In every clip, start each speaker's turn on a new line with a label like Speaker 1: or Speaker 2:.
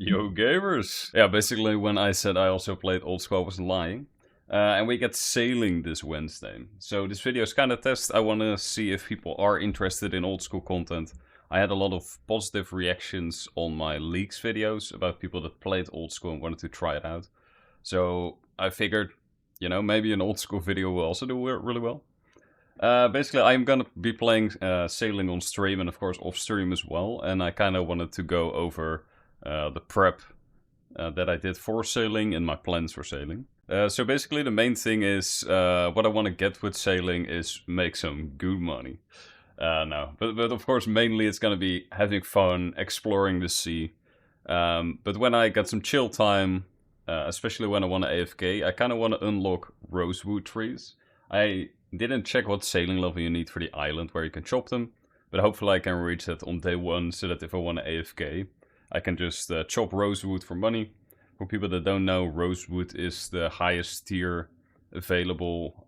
Speaker 1: Yo gamers! Yeah, basically when I said I also played Old School I was lying. And we get sailing this Wednesday. So this video is kind of test. I want to see if people are interested in old school content. I had a lot of positive reactions on my leaks videos about people that played old school and wanted to try it out. So I figured, you know, maybe an old school video will also do really well. Basically, I'm gonna be playing sailing on stream and of course off stream as well. And I kind of wanted to go over the prep that I did for sailing and my plans for sailing. So basically the main thing is, what I want to get with sailing is make some good money. No, but of course mainly it's going to be having fun, exploring the sea. But when I got some chill time, especially when I want to AFK, I kind of want to unlock rosewood trees. I didn't check what sailing level you need for the island where you can chop them, but hopefully I can reach that on day 1 so that if I want to AFK, I can just chop rosewood for money. For people that don't know, rosewood is the highest tier available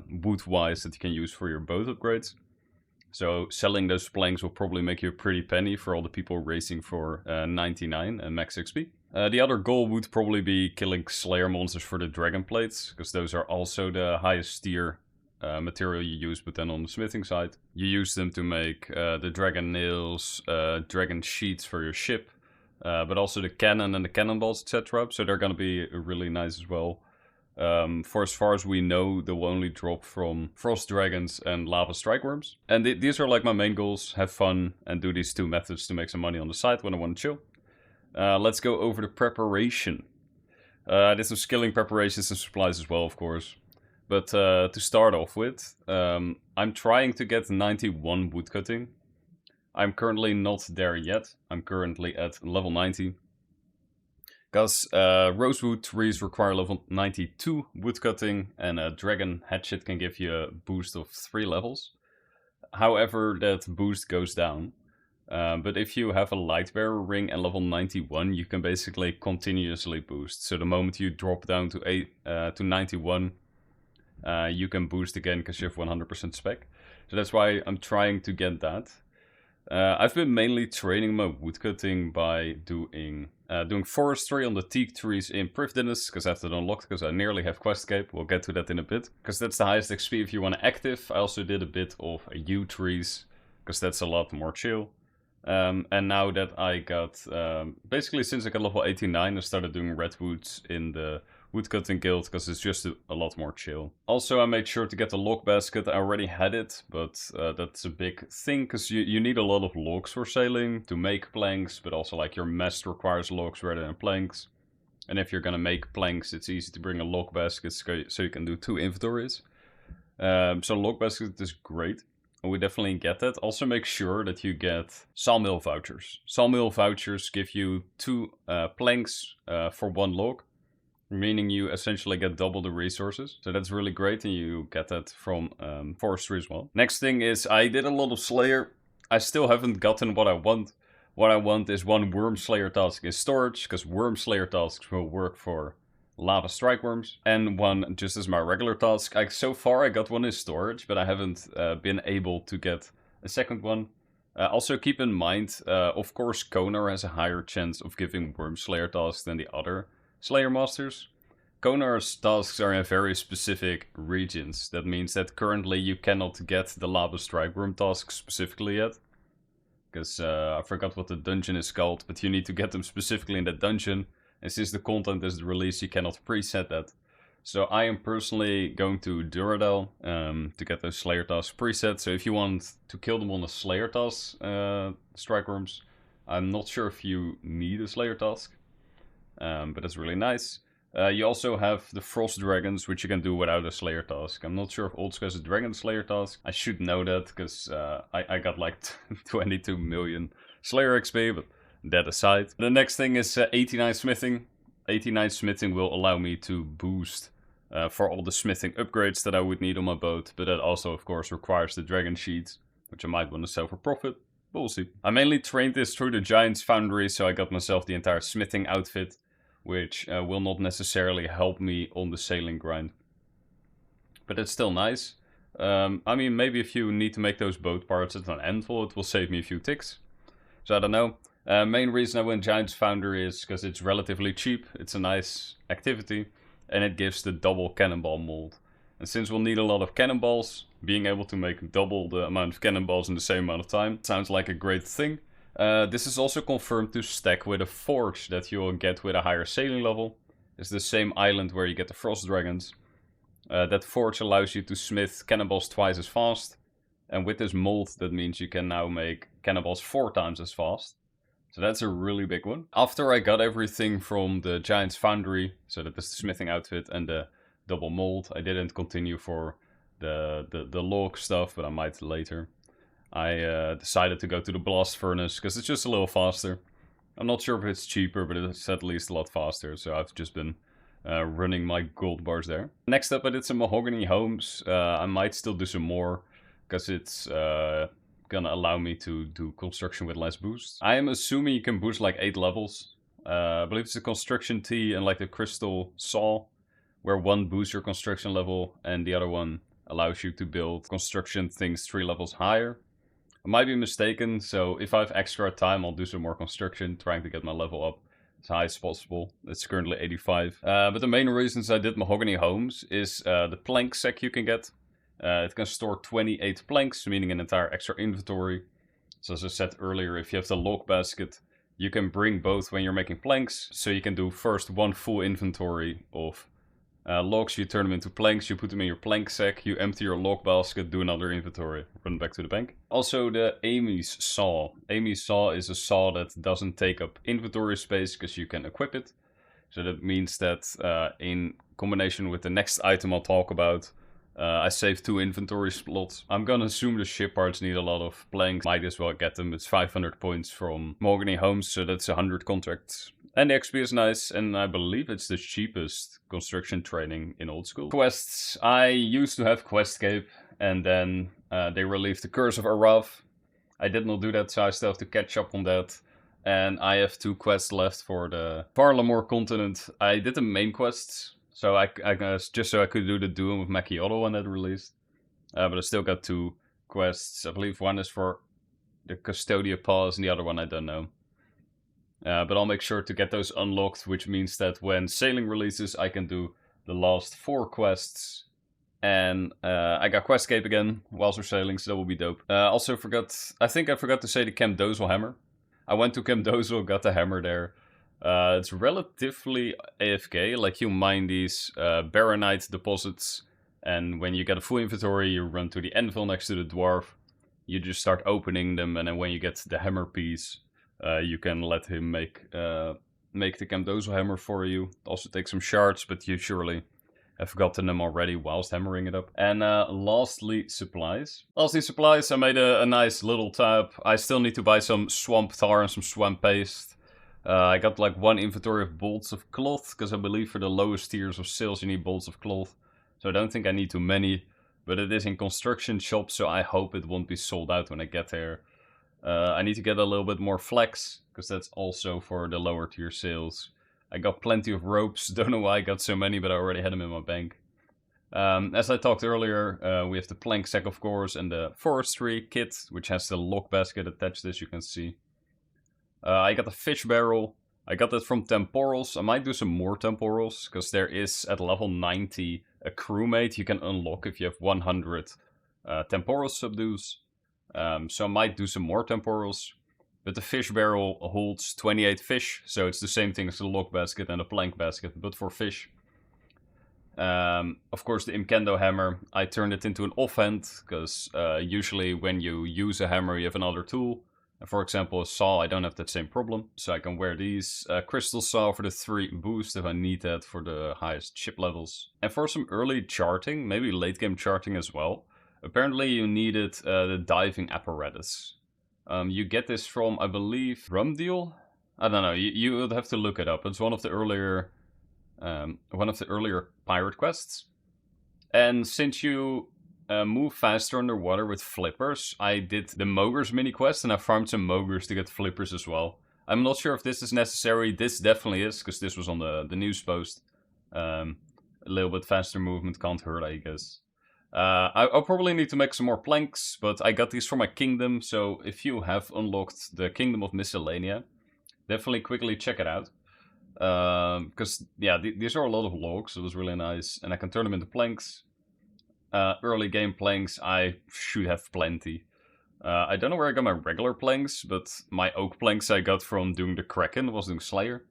Speaker 1: wood-wise that you can use for your boat upgrades. So selling those planks will probably make you a pretty penny for all the people racing for 99 and max XP. The other goal would probably be killing Slayer monsters for the dragon plates, because those are also the highest tier material you use, but then on the smithing side. You use them to make the dragon nails, dragon sheets for your ship, but also the cannon and the cannonballs, etc. So they're going to be really nice as well. For as far as we know, they will only drop from frost dragons and lava strikeworms. And these are like my main goals. Have fun and do these 2 methods to make some money on the side when I want to chill. Let's go over the preparation. I did some skilling preparations and supplies as well, of course. But to start off with, I'm trying to get 91 woodcutting. I'm currently not there yet. I'm currently at level 90. Because rosewood trees require level 92 woodcutting, and a dragon hatchet can give you a boost of 3 levels. However, that boost goes down. But if you have a lightbearer ring and level 91, you can basically continuously boost. So the moment you drop down to 91, you can boost again because you have 100% spec. So that's why I'm trying to get that. I've been mainly training my woodcutting by doing forestry on the teak trees in Privdinus, because I have that unlocked, because I nearly have quest cape. We'll get to that in a bit, because that's the highest XP if you want to active. I also did a bit of yew trees, because that's a lot more chill. And now that I got, basically since I got level 89, I started doing redwoods in the woodcutting guild, because it's just a lot more chill. Also, I made sure to get the log basket. I already had it, but that's a big thing, because you need a lot of logs for sailing to make planks, but also like your mast requires logs rather than planks. And if you're gonna make planks, it's easy to bring a log basket so you can do 2 inventories. So log basket is great. We definitely get that. Also make sure that you get sawmill vouchers. Sawmill vouchers give you 2 planks for 1 log, meaning you essentially get double the resources. So that's really great, and you get that from forestry as well. Next thing is, I did a lot of Slayer. I still haven't gotten what I want. What I want is 1 Worm Slayer task in storage, because Worm Slayer tasks will work for lava strikeworms, and 1 just as my regular task. So far I got 1 in storage, but I haven't been able to get a second one. Also keep in mind, of course Konar has a higher chance of giving Worm Slayer tasks than the other Slayer Masters. Konar's tasks are in very specific regions. That means that currently you cannot get the lava strikeworm task specifically yet. Because I forgot what the dungeon is called, but you need to get them specifically in that dungeon. And since the content is released, you cannot preset that. So I am personally going to Duradel to get those Slayer tasks preset. So if you want to kill them on the Slayer task, strikeworms, I'm not sure if you need a Slayer task. But that's really nice. You also have the Frost Dragons, which you can do without a Slayer task. I'm not sure if Old School has a Dragon Slayer task. I should know that, because I got like 22 million Slayer XP, but that aside. The next thing is 89 smithing. 89 smithing will allow me to boost for all the smithing upgrades that I would need on my boat, but that also of course requires the dragon sheets, which I might want to sell for profit, but we'll see. I mainly trained this through the Giant's Foundry, so I got myself the entire smithing outfit, which will not necessarily help me on the sailing grind. But it's still nice. I mean, maybe if you need to make those boat parts at an anvil, it will save me a few ticks. So I don't know. Main reason I went Giant's Foundry is because it's relatively cheap, it's a nice activity, and it gives the double cannonball mold. And since we'll need a lot of cannonballs, being able to make double the amount of cannonballs in the same amount of time sounds like a great thing. This is also confirmed to stack with a forge that you'll get with a higher sailing level. It's the same island where you get the frost dragons. That forge allows you to smith cannonballs twice as fast. And with this mold, that means you can now make cannonballs 4 times as fast. So that's a really big one. After I got everything from the Giant's Foundry, so that is the smithing outfit and the double mold, I didn't continue for the log stuff, but I might later. I decided to go to the blast furnace, because it's just a little faster. I'm not sure if it's cheaper, but it's at least a lot faster, so I've just been running my gold bars there. Next up I did some mahogany homes. I might still do some more, because it's gonna allow me to do construction with less boost. I am assuming you can boost like 8 levels. I believe it's the construction T and like the crystal saw, where one boosts your construction level and the other one allows you to build construction things 3 levels higher. I might be mistaken, so if I have extra time I'll do some more construction, trying to get my level up as high as possible. It's currently 85. But the main reasons I did mahogany homes is the plank sack you can get. It can store 28 planks, meaning an entire extra inventory. So as I said earlier, if you have the log basket, you can bring both when you're making planks. So you can do first one full inventory of logs, you turn them into planks, you put them in your plank sack, you empty your log basket, do another inventory, run back to the bank. Also the Amy's saw. Amy's saw is a saw that doesn't take up inventory space because you can equip it. So that means that in combination with the next item I'll talk about, I saved 2 inventory slots. I'm gonna assume the ship parts need a lot of planks. Might as well get them. It's 500 points from Mahogany Homes, so that's 100 contracts. And the XP is nice, and I believe it's the cheapest construction training in Old School. Quests. I used to have Questcape, and then they relieved the Curse of Arav. I did not do that, so I still have to catch up on that. And I have 2 quests left for the Varlamore continent. I did the main quests. So I just so I could do the Doom with Macchiato when that released. But I still got 2 quests. I believe one is for the Custodia Pass and the other one I don't know. But I'll make sure to get those unlocked, which means that when Sailing releases I can do the last 4 quests. And I got Questcape again whilst we're sailing, so that will be dope. I think I forgot to say the Camp Dozel hammer. I went to Camp Dozel, got the hammer there. It's relatively AFK, like you mine these Baronite deposits, and when you get a full inventory you run to the anvil next to the dwarf, you just start opening them, and then when you get the hammer piece, you can let him make the Camp Dozel hammer for you. Also take some shards, but you surely have gotten them already whilst hammering it up. And lastly, supplies. I made a nice little tab. I still need to buy some swamp tar and some swamp paste. I got like 1 inventory of bolts of cloth, because I believe for the lowest tiers of sales you need bolts of cloth. So I don't think I need too many, but it is in construction shop, so I hope it won't be sold out when I get there. I need to get a little bit more flax, because that's also for the lower tier sales. I got plenty of ropes, don't know why I got so many, but I already had them in my bank. As I talked earlier, we have the plank sack of course, and the forestry kit, which has the log basket attached, as you can see. I got the fish barrel. I got that from Temporals. I might do some more Temporals, because there is at level 90 a crewmate you can unlock if you have 100 Temporal subdues. So I might do some more Temporals. But the fish barrel holds 28 fish, so it's the same thing as the log basket and the plank basket, but for fish. Of course the Imkendo hammer, I turned it into an offhand, because usually when you use a hammer you have another tool. For example, a saw, I don't have that same problem, so I can wear these. Crystal saw for the 3 boost if I need that for the highest ship levels. And for some early charting, maybe late game charting as well, apparently you needed the diving apparatus. You get this from, I believe, Rumdeal? I don't know, you would have to look it up. It's one of the earlier pirate quests. And since you move faster underwater with flippers, I did the Mogres mini quest and I farmed some Mogres to get flippers as well. I'm not sure if this is necessary. This definitely is, because this was on the news post. A little bit faster movement can't hurt, I guess. I'll probably need to make some more planks, but I got these for my kingdom, so if you have unlocked the Kingdom of Miscellanea, definitely quickly check it out. Because, yeah, these are a lot of logs, so it was really nice. And I can turn them into planks. Early game planks, I should have plenty. I don't know where I got my regular planks, but my oak planks I got from doing the Kraken, was doing Slayer.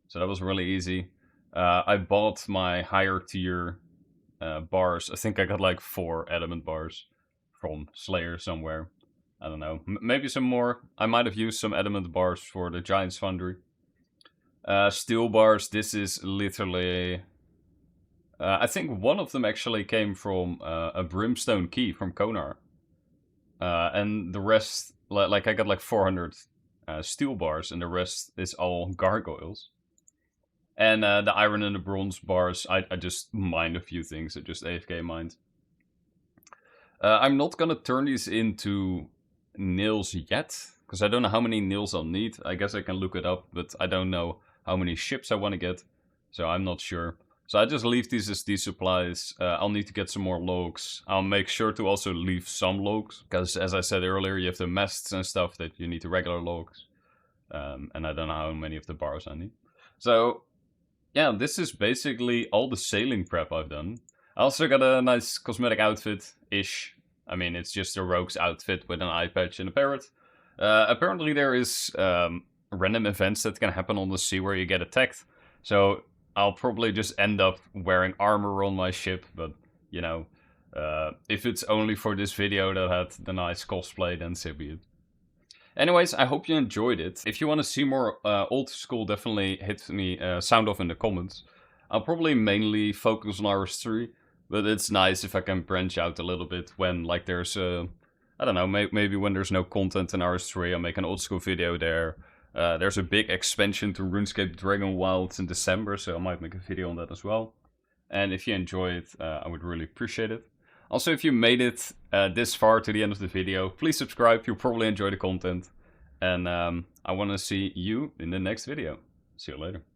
Speaker 1: So that was really easy. I bought my higher tier bars. I think I got like 4 adamant bars from Slayer somewhere. I don't know. Maybe some more. I might have used some adamant bars for the Giant's Foundry. Steel bars, this is literally... I think one of them actually came from a brimstone key from Konar. And the rest, like I got like 400 steel bars, and the rest is all gargoyles. And the iron and the bronze bars, I just mined a few things. I just AFK mined. I'm not gonna turn these into nails yet, because I don't know how many nails I'll need. I guess I can look it up, but I don't know how many ships I want to get, so I'm not sure. So I just leave these as these supplies. I'll need to get some more logs. I'll make sure to also leave some logs, because as I said earlier, you have the masts and stuff that you need the regular logs. And I don't know how many of the bars I need. So, yeah, this is basically all the sailing prep I've done. I also got a nice cosmetic outfit-ish. I mean, it's just a rogue's outfit with an eye patch and a parrot. Apparently there is random events that can happen on the sea where you get attacked. So I'll probably just end up wearing armor on my ship, but, you know, if it's only for this video that had the nice cosplay, then so be it. Anyways, I hope you enjoyed it. If you want to see more old school, definitely hit me sound off in the comments. I'll probably mainly focus on RS3, but it's nice if I can branch out a little bit when, like, there's I don't know, maybe when there's no content in RS3, I'll make an old school video there. There's a big expansion to RuneScape Dragon Wilds in December, so I might make a video on that as well. And if you enjoy it, I would really appreciate it. Also, if you made it this far to the end of the video, please subscribe. You'll probably enjoy the content. And I want to see you in the next video. See you later.